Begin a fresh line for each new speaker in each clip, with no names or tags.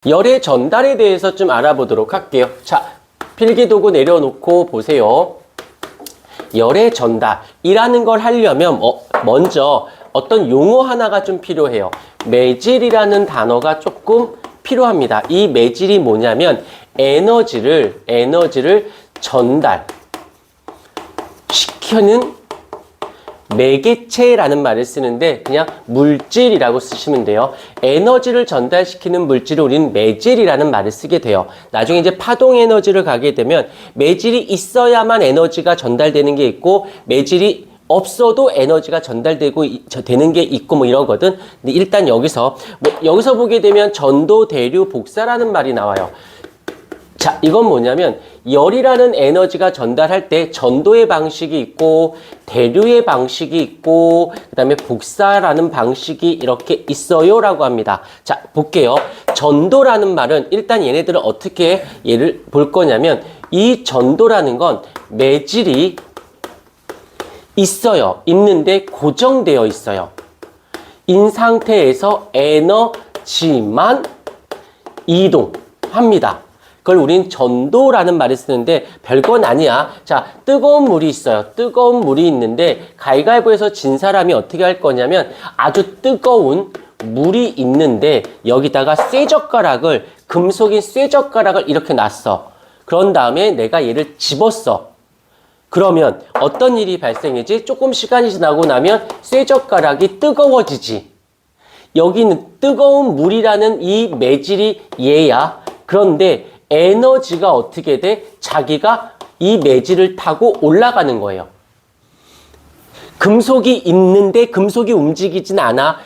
열의 전달에 대해서 좀 알아보도록 할게요. 자, 필기도구 내려놓고 보세요. 열의 전달이라는 걸 하려면 먼저 어떤 용어 하나가 좀 필요해요. 매질이라는 단어가 조금 필요합니다. 이 매질이 뭐냐면 에너지를 전달시키는 매개체라는 말을 쓰는데 그냥 물질이라고 쓰시면 돼요. 에너지를 전달시키는 물질을 우리는 매질이라는 말을 쓰게 돼요. 나중에 이제 파동 에너지를 가게 되면 매질이 있어야만 에너지가 전달되는 게 있고 매질이 없어도 에너지가 전달되고 되는 게 있고 뭐 이러거든. 근데 일단 여기서 보게 되면 전도, 대류, 복사라는 말이 나와요. 자, 이건 뭐냐면 열이라는 에너지가 전달할 때 전도의 방식이 있고 대류의 방식이 있고 그다음에 복사라는 방식이 이렇게 있어요 라고 합니다. 자, 볼게요. 전도라는 말은 일단 얘네들은 어떻게 얘를 볼 거냐면 이 전도라는 건 매질이 있어요. 있는데 고정되어 있어요. 인 상태에서 에너지만 이동합니다. 그걸 우린 전도라는 말을 쓰는데 별건 아니야. 자, 뜨거운 물이 있어요. 뜨거운 물이 있는데 가위바위보에서 진 사람이 어떻게 할 거냐면 아주 뜨거운 물이 있는데 여기다가 쇠젓가락을 금속인 쇠젓가락을 이렇게 놨어. 그런 다음에 내가 얘를 집었어. 그러면 어떤 일이 발생이지? 조금 시간이 지나고 나면 쇠젓가락이 뜨거워지지. 여기는 뜨거운 물이라는 이 매질이 얘야. 그런데 에너지가 어떻게 돼? 자기가 이 매질을 타고 올라가는 거예요. 금속이 있는데 금속이 움직이진 않아.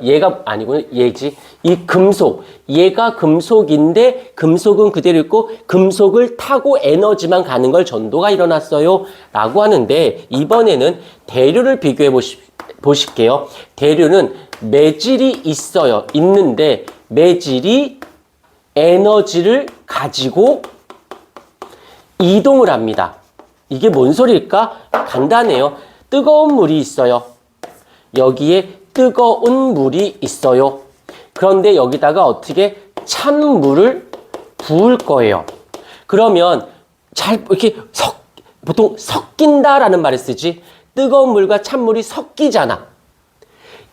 얘가 아니구나. 얘지. 이 금속. 얘가 금속인데 금속은 그대로 있고 금속을 타고 에너지만 가는 걸 전도가 일어났어요. 라고 하는데 이번에는 대류를 비교해 보실게요. 대류는 매질이 있어요. 있는데 매질이 에너지를 가지고 이동을 합니다. 이게 뭔 소리일까? 간단해요. 뜨거운 물이 있어요. 여기에 뜨거운 물이 있어요. 그런데 여기다가 어떻게 찬물을 부을 거예요. 그러면 이렇게 보통 섞인다라는 말을 쓰지. 뜨거운 물과 찬물이 섞이잖아.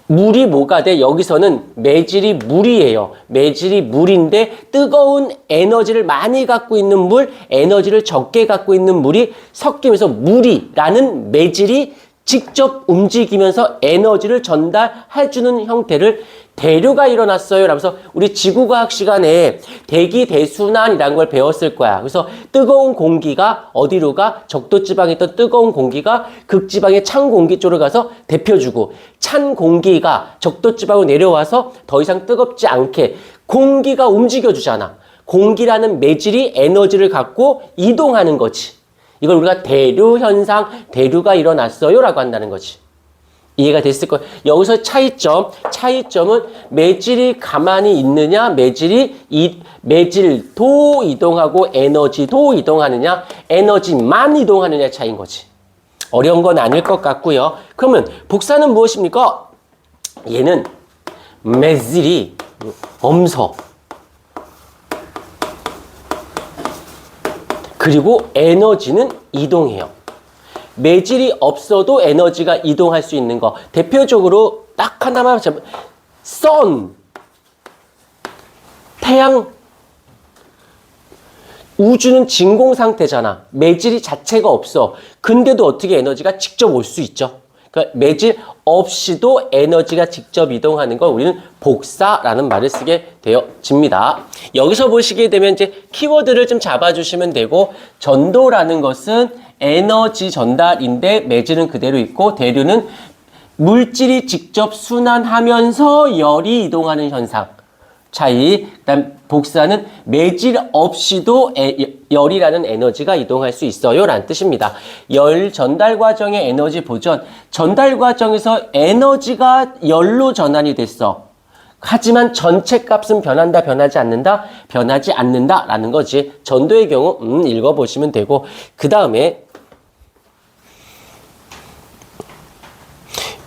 물이 뭐가 돼? 여기서는 매질이 물이에요. 매질이 물인데 뜨거운 에너지를 많이 갖고 있는 물, 에너지를 적게 갖고 있는 물이 섞이면서 물이라는 매질이 직접 움직이면서 에너지를 전달해주는 형태를 대류가 일어났어요. 라면서 우리 지구과학 시간에 대기 대순환이라는 걸 배웠을 거야. 그래서 뜨거운 공기가 어디로 가? 적도지방에 있던 뜨거운 공기가 극지방의 찬 공기 쪽으로 가서 데펴주고 찬 공기가 적도지방으로 내려와서 더 이상 뜨겁지 않게 공기가 움직여주잖아. 공기라는 매질이 에너지를 갖고 이동하는 거지. 이걸 우리가 대류 현상, 대류가 일어났어요 라고 한다는 거지. 이해가 됐을 거예요. 여기서 차이점은 매질이 가만히 있느냐, 매질도 이동하고 에너지도 이동하느냐, 에너지만 이동하느냐 차이인 거지. 어려운 건 아닐 것 같고요. 그러면 복사는 무엇입니까? 얘는 매질이 엄서 그리고 에너지는 이동해요. 매질이 없어도 에너지가 이동할 수 있는 거. 대표적으로 딱 하나만 잡으면 태양. 우주는 진공 상태잖아. 매질이 자체가 없어. 근데도 어떻게 에너지가 직접 올 수 있죠? 그러니까 매질 없이도 에너지가 직접 이동하는 걸 우리는 복사라는 말을 쓰게 되어집니다. 여기서 보시게 되면 이제 키워드를 좀 잡아주시면 되고, 전도라는 것은 에너지 전달인데 매질은 그대로 있고, 대류는 물질이 직접 순환하면서 열이 이동하는 현상 차이. 그다음 복사는 매질 없이도 열이라는 에너지가 이동할 수 있어요 라는 뜻입니다. 열 전달 과정의 에너지 보전. 전달 과정에서 에너지가 열로 전환이 됐어. 하지만 전체 값은 변한다, 변하지 않는다? 변하지 않는다 라는 거지. 전도의 경우 읽어보시면 되고, 그 다음에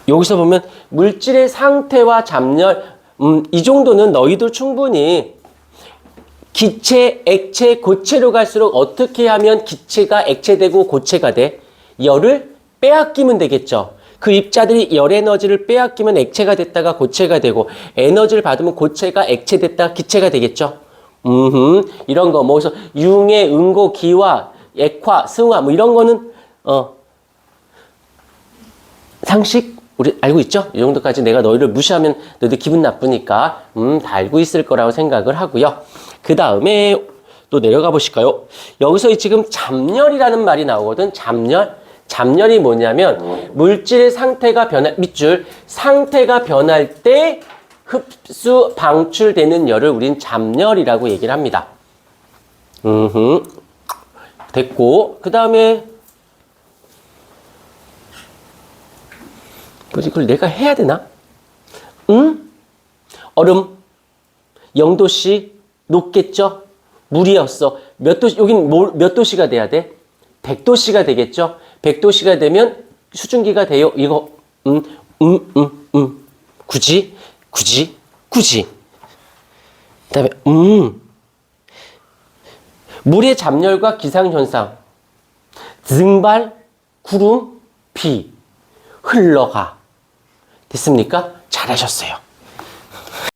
여기서 보면 물질의 상태와 잡열, 이 정도는 너희들 충분히 기체, 액체, 고체로 갈수록 어떻게 하면 기체가 액체되고 고체가 돼? 열을 빼앗기면 되겠죠. 그 입자들이 열 에너지를 빼앗기면 액체가 됐다가 고체가 되고 에너지를 받으면 고체가 액체됐다가 기체가 되겠죠. 이런 거 뭐 그래서 융의 응고, 기화, 액화, 승화 뭐 이런 거는 상식 우리 알고 있죠? 이 정도까지 내가 너희를 무시하면 너희들 기분 나쁘니까 다 알고 있을 거라고 생각을 하고요. 그 다음에 또 내려가 보실까요? 여기서 지금 잡열이라는 말이 나오거든. 잡열. 잡열이 뭐냐면 물질의 상태가 밑줄 상태가 변할 때 흡수 방출되는 열을 우린 잡열이라고 얘기를 합니다. 됐고 그 다음에 뭐지 그걸 내가 해야 되나? 얼음 0도씨 녹겠죠? 물이었어. 몇 도씨 여긴 몇 도씨가 돼야 돼? 100도씨가 되겠죠? 100도씨가 되면 수증기가 돼요. 이거 굳이 그다음에 물의 잡열과 기상현상 증발, 구름, 비 흘러가 됐습니까? 잘하셨어요.